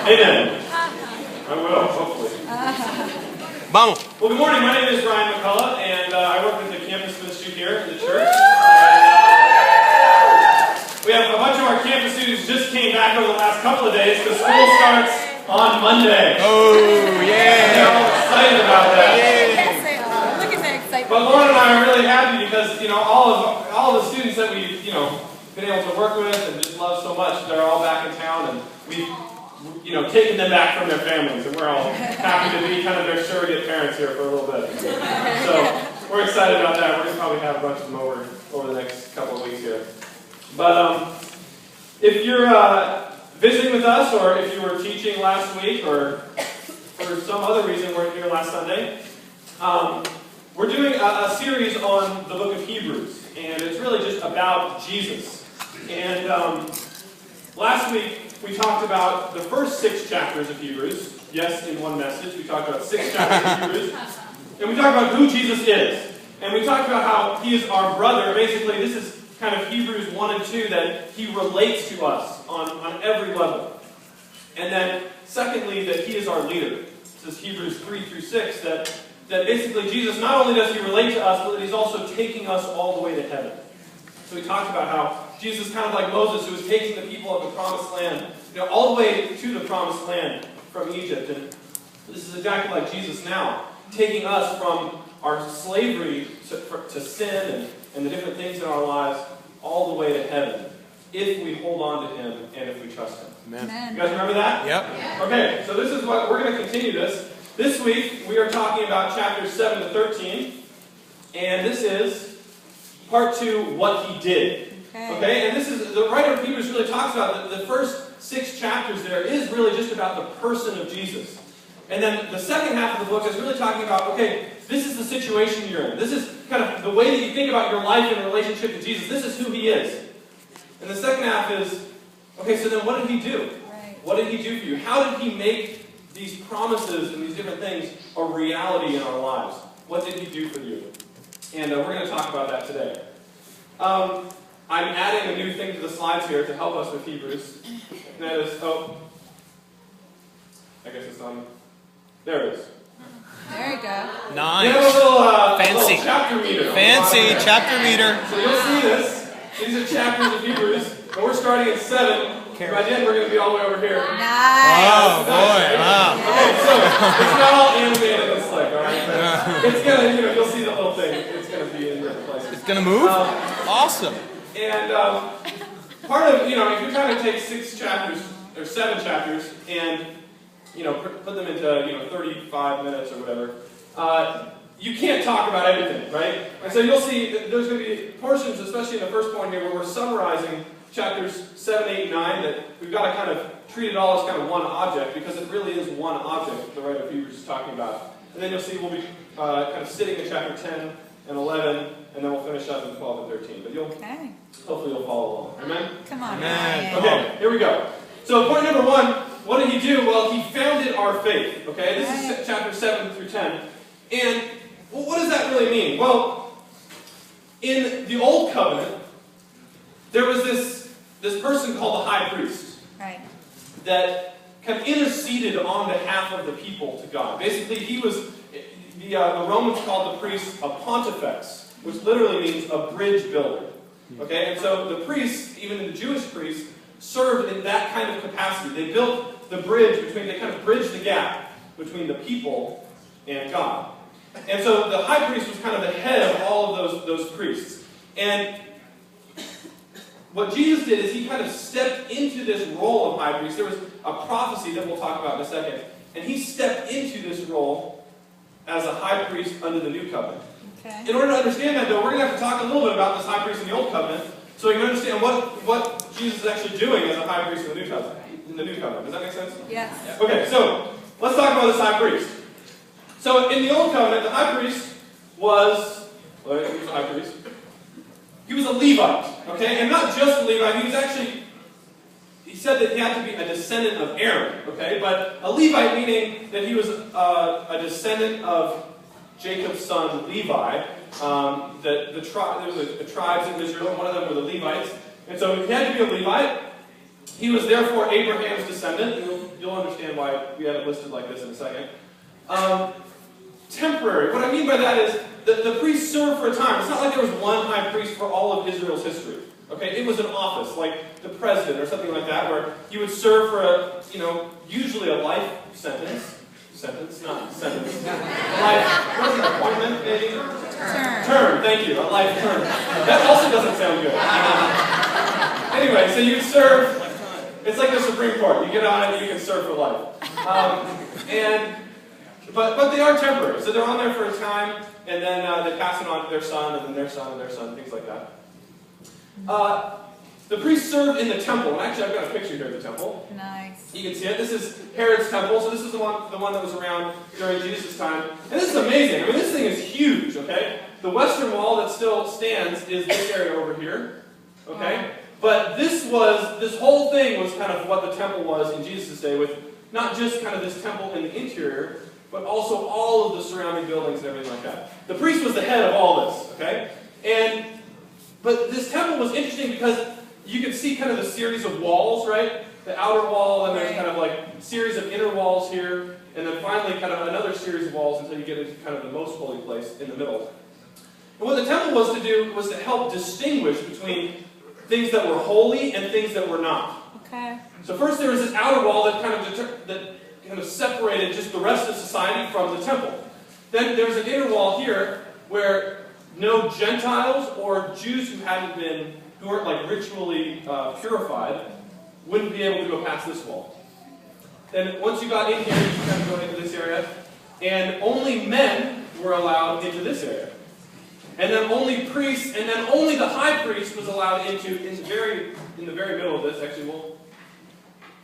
Amen. I will, hopefully. Vamos. Well, good morning. My name is Ryan McCullough, and I work with the campus ministry here in the church. We have a bunch of our campus students just came back over the last couple of days because school starts on Monday. Oh, yeah. They're all excited about that. Yes, they are. Look at that excitement. But Lauren and I are really happy because, all of the students that we've, been able to work with and just love so much, they're all back in town, and we've, taken them back from their families, and we're all happy to be kind of their surrogate parents here for a little bit. So we're excited about that. We're going to probably have a bunch of them over the next couple of weeks here. But if you're visiting with us, or if you were teaching last week, or for some other reason weren't here last Sunday, we're doing a series on the book of Hebrews, and it's really just about Jesus. And last week we talked about the first 6 chapters of Hebrews. Yes, in one message we talked about 6 chapters of Hebrews, and we talked about who Jesus is, and we talked about how He is our brother. Basically, this is kind of Hebrews 1 and 2, that He relates to us on every level. And then, secondly, that He is our leader. This is Hebrews 3 through 6, that basically Jesus, not only does He relate to us, but that He's also taking us all the way to heaven. So we talked about how Jesus, kind of like Moses, who was taking the people of the promised land, all the way to the promised land from Egypt. And this is exactly like Jesus now, taking us from our slavery to sin and the different things in our lives, all the way to heaven, if we hold on to Him and if we trust Him. Amen. You guys remember that? Yep. Okay, so this is what we're going to continue this. This week we are talking about chapters 7 to 13, and this is part 2, what He did. Okay, and this is, the writer of Hebrews really talks about the first 6 chapters there is really just about the person of Jesus. And then the second half of the book is really talking about, okay, this is the situation you're in. This is kind of the way that you think about your life in relationship to Jesus. This is who He is. And the second half is, okay, so then what did He do? Right. What did He do for you? How did He make these promises and these different things a reality in our lives? What did He do for you? And we're going to talk about that today. I'm adding a new thing to the slides here to help us with Hebrews. And that is, I guess it's on. There it is. There you go. Nice. We have a little, Fancy. little chapter meter. Fancy chapter meter. So you'll see this. These are chapters of Hebrews. But we're starting at 7. By then we're going to be all the way over here. Nice. Oh, boy. Wow. Okay, so it's not all animated and slick, alright? It's going to, you'll see the little thing. It's going to be in different places. It's going to move? Awesome. And part of, if you're trying to take 6 chapters, or 7 chapters, and, put them into, 35 minutes or whatever, you can't talk about everything, right? And so you'll see that there's going to be portions, especially in the first point here, where we're summarizing chapters 7, 8, and 9, that we've got to kind of treat it all as kind of one object, because it really is one object that the writer of Hebrews is talking about. And then you'll see we'll be kind of sitting in chapter 10 and 11, and then we'll finish up in 12 and 13. But hopefully you'll follow along. Amen? Come on. Amen. Okay, here we go. So point number 1, what did He do? Well, He founded our faith. Okay, this is chapter 7 through 10. And what does that really mean? Well, in the Old Covenant, there was this person called the high priest. Right. That kind of interceded on behalf of the people to God. Basically, he was, the Romans called the priest a pontifex, which literally means a bridge builder. Okay, and so the priests, even the Jewish priests, served in that kind of capacity. They built the bridge they kind of bridged the gap between the people and God. And so the high priest was kind of the head of all of those priests. And what Jesus did is He kind of stepped into this role of high priest. There was a prophecy that we'll talk about in a second. And He stepped into this role as a high priest under the new covenant. Okay. In order to understand that, though, we're going to have to talk a little bit about this high priest in the Old Covenant, so we can understand what Jesus is actually doing as a high priest in the New Covenant. Does that make sense? Yes. Okay, so let's talk about this high priest. So in the Old Covenant, the high priest was, he was a high priest. He was a Levite, okay? And not just a Levite, he said that he had to be a descendant of Aaron, okay? But a Levite meaning that he was a descendant of Jacob's son Levi. There was the tribes in Israel, and one of them were the Levites. And so he had to be a Levite. He was therefore Abraham's descendant. You'll understand why we have it listed like this in a second. Temporary. What I mean by that is the priest served for a time. It's not like there was one high priest for all of Israel's history. Okay, it was an office, like the president or something like that, where he would serve for a, usually a life sentence. Sentence, not sentence. Life, what is it, appointment, maybe? Term, thank you, a life term. That also doesn't sound good. Anyway, so you serve, it's like the Supreme Court. You get on it and you can serve for life. But they are temporary, so they're on there for a time, and then they pass it on to their son, and then their son, and their son, things like that. The priests served in the temple, and actually I've got a picture here of the temple. Nice. You can see it. This is Herod's temple, so this is the one that was around during Jesus' time. And this is amazing. I mean, this thing is huge, okay? The western wall that still stands is this area over here, okay? But this whole thing was kind of what the temple was in Jesus' day, with not just kind of this temple in the interior, but also all of the surrounding buildings and everything like that. The priest was the head of all this, okay? But this temple was interesting because you could see kind of the series of walls, right? The outer wall, and there's kind of like a series of inner walls here, and then finally kind of another series of walls until you get into kind of the most holy place in the middle. And what the temple was to do was to help distinguish between things that were holy and things that were not. Okay. So first there was this outer wall that kind of separated just the rest of society from the temple. Then there's an inner wall here where no Gentiles or Jews who weren't like ritually purified wouldn't be able to go past this wall. Then once you got in here, you kind of go into this area, and only men were allowed into this area. And then only priests, and then only the high priest was allowed in the very middle of this. Actually,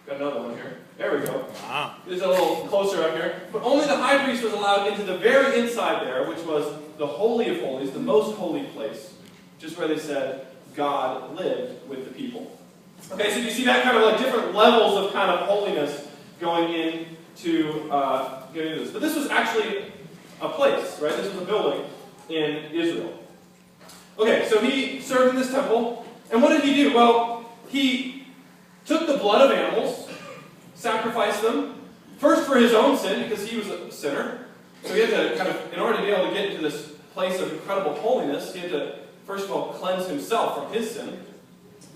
got another one here. There we go. Wow. This is a little closer up here. But only the high priest was allowed into the very inside there, which was the Holy of Holies, the most holy place, just where they said God lived with the people. Okay, so you see that kind of like different levels of kind of holiness going into this. But this was actually a place, right? This was a building in Israel. Okay, so he served in this temple, and what did he do? Well, he took the blood of animals, sacrificed them, first for his own sin, because he was a sinner. So he had to kind of, in order to be able to get into this place of incredible holiness, he had to, first of all, cleanse himself from his sin.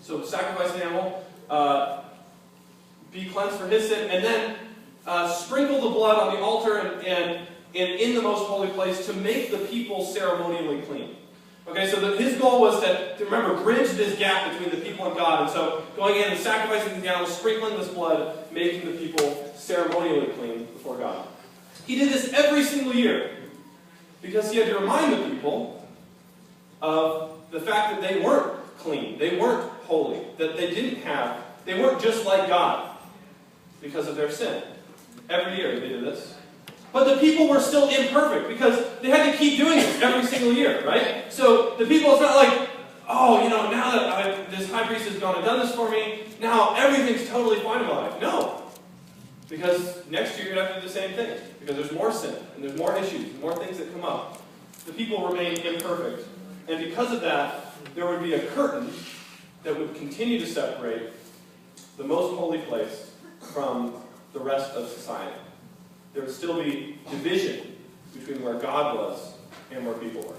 So sacrifice an animal, be cleansed from his sin, and then sprinkle the blood on the altar and in the most holy place to make the people ceremonially clean. Okay, so his goal was to remember, bridge this gap between the people and God. And so going in and sacrificing the animals, sprinkling this blood, making the people ceremonially clean before God. He did this every single year because he had to remind the people of the fact that they weren't clean, they weren't holy, that they weren't just like God because of their sin. Every year they did this. But the people were still imperfect because they had to keep doing this every single year, right? So the people, it's not like, oh, now that this high priest has gone and done this for me, now everything's totally fine in my life. No. Because next year you have to do the same thing. Because there's more sin, and there's more issues, and more things that come up. The people remain imperfect. And because of that, there would be a curtain that would continue to separate the most holy place from the rest of society. There would still be division between where God was and where people were.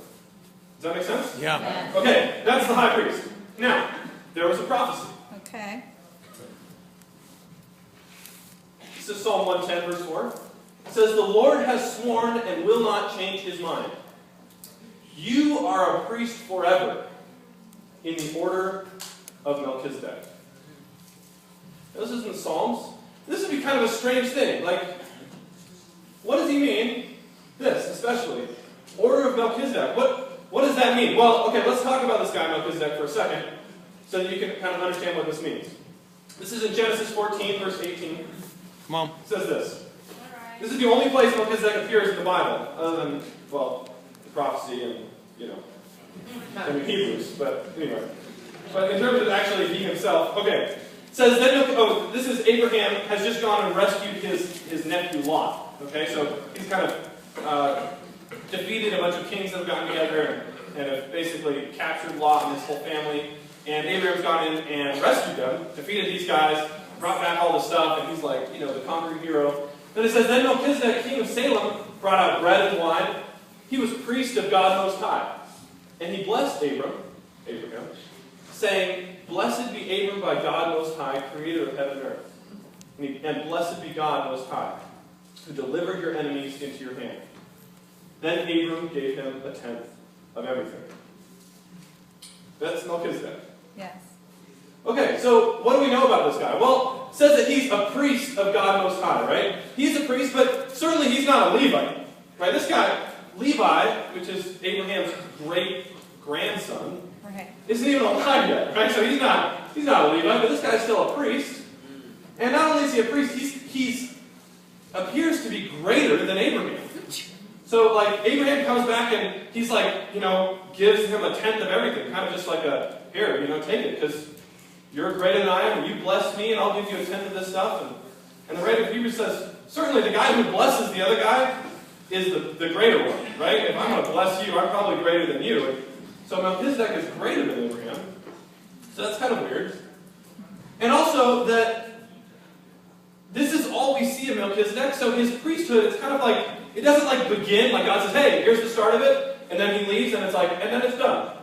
Does that make sense? Yeah. Okay, that's the high priest. Now, there was a prophecy. Okay. This is Psalm 110, verse 4. It says, "The Lord has sworn and will not change his mind. You are a priest forever in the order of Melchizedek." Now, this is in the Psalms. This would be kind of a strange thing. Like, what does he mean? This, especially. Order of Melchizedek. What does that mean? Well, okay, let's talk about this guy Melchizedek for a second so that you can kind of understand what this means. This is in Genesis 14, verse 18. Come on. It says this. This is the only place Melchizedek appears in the Bible, other than, well, the prophecy and, and the Hebrews. But anyway. But in terms of actually he himself, okay. It says, this is Abraham has just gone and rescued his nephew Lot. Okay, so he's kind of defeated a bunch of kings that have gotten together and have basically captured Lot and his whole family. and Abraham's gone in and rescued them, defeated these guys, brought back all the stuff, and he's like, the conquering hero. Then it says, then Melchizedek, king of Salem, brought out bread and wine. He was priest of God Most High. And he blessed Abraham, saying, blessed be Abram by God Most High, creator of heaven and earth. And blessed be God Most High, who delivered your enemies into your hand. Then Abram gave him a tenth of everything. That's Melchizedek. Yes. Okay, so what do we know about this guy? Well, it says that he's a priest of God Most High, right? He's a priest, but certainly he's not a Levite, right? This guy, Levi, which is Abraham's great-grandson, Right. isn't even alive yet, right? So he's not a Levite, but this guy's still a priest. And not only is he a priest, he's appears to be greater than Abraham. So, like, Abraham comes back and he's like, gives him a tenth of everything, kind of just like here, take it, because you're greater than I am, and you bless me, and I'll give you a tenth of this stuff. And the writer of Hebrews says, certainly the guy who blesses the other guy is the greater one, right? If I'm going to bless you, I'm probably greater than you. And so Melchizedek is greater than Abraham. So that's kind of weird. And also that this is all we see of Melchizedek. So his priesthood, it's kind of like, it doesn't like begin, like God says, hey, here's the start of it, and then he leaves, and it's like, and then it's done.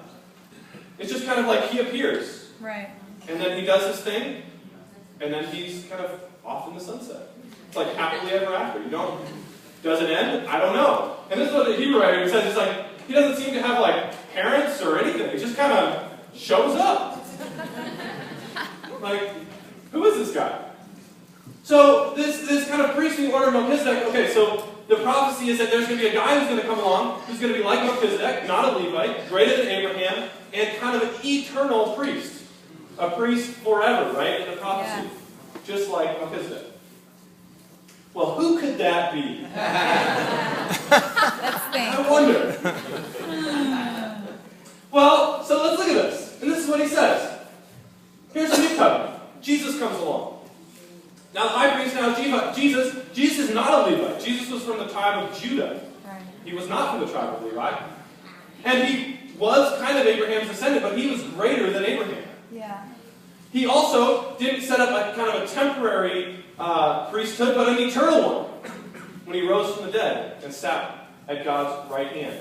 It's just kind of like he appears. Right. And then he does his thing, and then he's kind of off in the sunset. It's like happily ever after. Does it end? I don't know. And this is what the Hebrew writer says. It's like, he doesn't seem to have like parents or anything. He just kind of shows up. Like, who is this guy? So this kind of priestly order of Melchizedek, okay, so the prophecy is that there's going to be a guy who's going to come along, who's going to be like Melchizedek, not a Levite, greater than Abraham, and kind of an eternal priest. A priest forever, right, in the prophecy. Yeah. Just like Melchizedek. Well, who could that be? I wonder. Well, so let's look at this. And this is what he says. Here's a new covenant. Jesus comes along. Now the high priest now is Jesus. Jesus is not a Levite. Jesus was from the tribe of Judah. Right. He was not from the tribe of Levi. And he was kind of Abraham's descendant, but he was greater than Abraham. Yeah. He also didn't set up a kind of a temporary priesthood, but an eternal one when he rose from the dead and sat at God's right hand.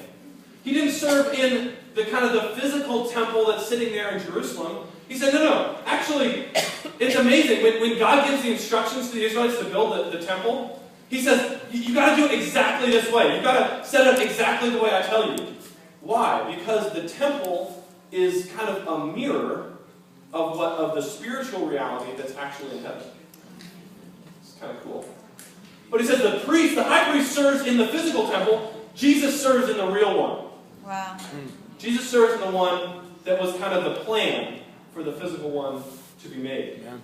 He didn't serve in the kind of the physical temple that's sitting there in Jerusalem. He said, no. Actually, it's amazing. When God gives the instructions to the Israelites to build the temple, he says, you got to do it exactly this way. You've got to set it up exactly the way I tell you. Why? Because the temple is kind of a mirror of the spiritual reality that's actually in heaven. It's kind of cool. But he says the high priest serves in the physical temple. Jesus serves in the real one. Wow. Jesus serves in the one that was kind of the plan for the physical one to be made. Yeah.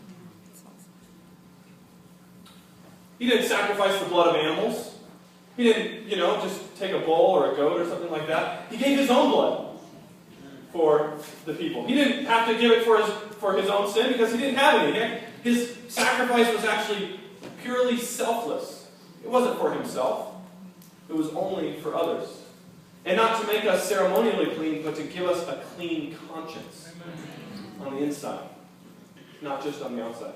He didn't sacrifice the blood of animals. He didn't, just take a bull or a goat or something like that. He gave his own blood for the people. He didn't have to give it for his own sin because he didn't have any. His sacrifice was actually purely selfless. It wasn't for himself. It was only for others. And not to make us ceremonially clean, but to give us a clean conscience on the inside, not just on the outside.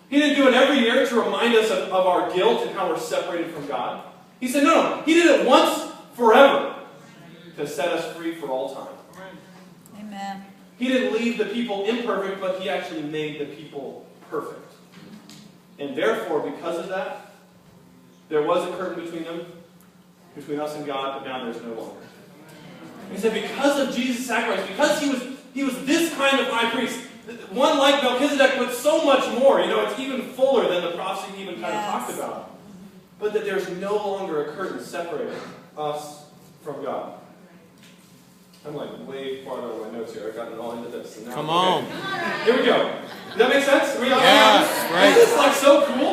He didn't do it every year to remind us of our guilt and how we're separated from God. He said, no. He did it once forever to set us free for all time. Amen. He didn't leave the people imperfect, but he actually made the people perfect. And therefore, because of that, there was a curtain between us and God, but now there's no longer. And he said, because of Jesus' sacrifice, because he was this kind of high priest, one like Melchizedek, but so much more. It's even fuller than the prophecy he even kind of talked about. But that there's no longer a curtain separating us from God. I'm like way farther on my notes here. I've gotten all into this. And now, Come on. Here we go. Does that make sense? Are we all yes, right. This is like so cool.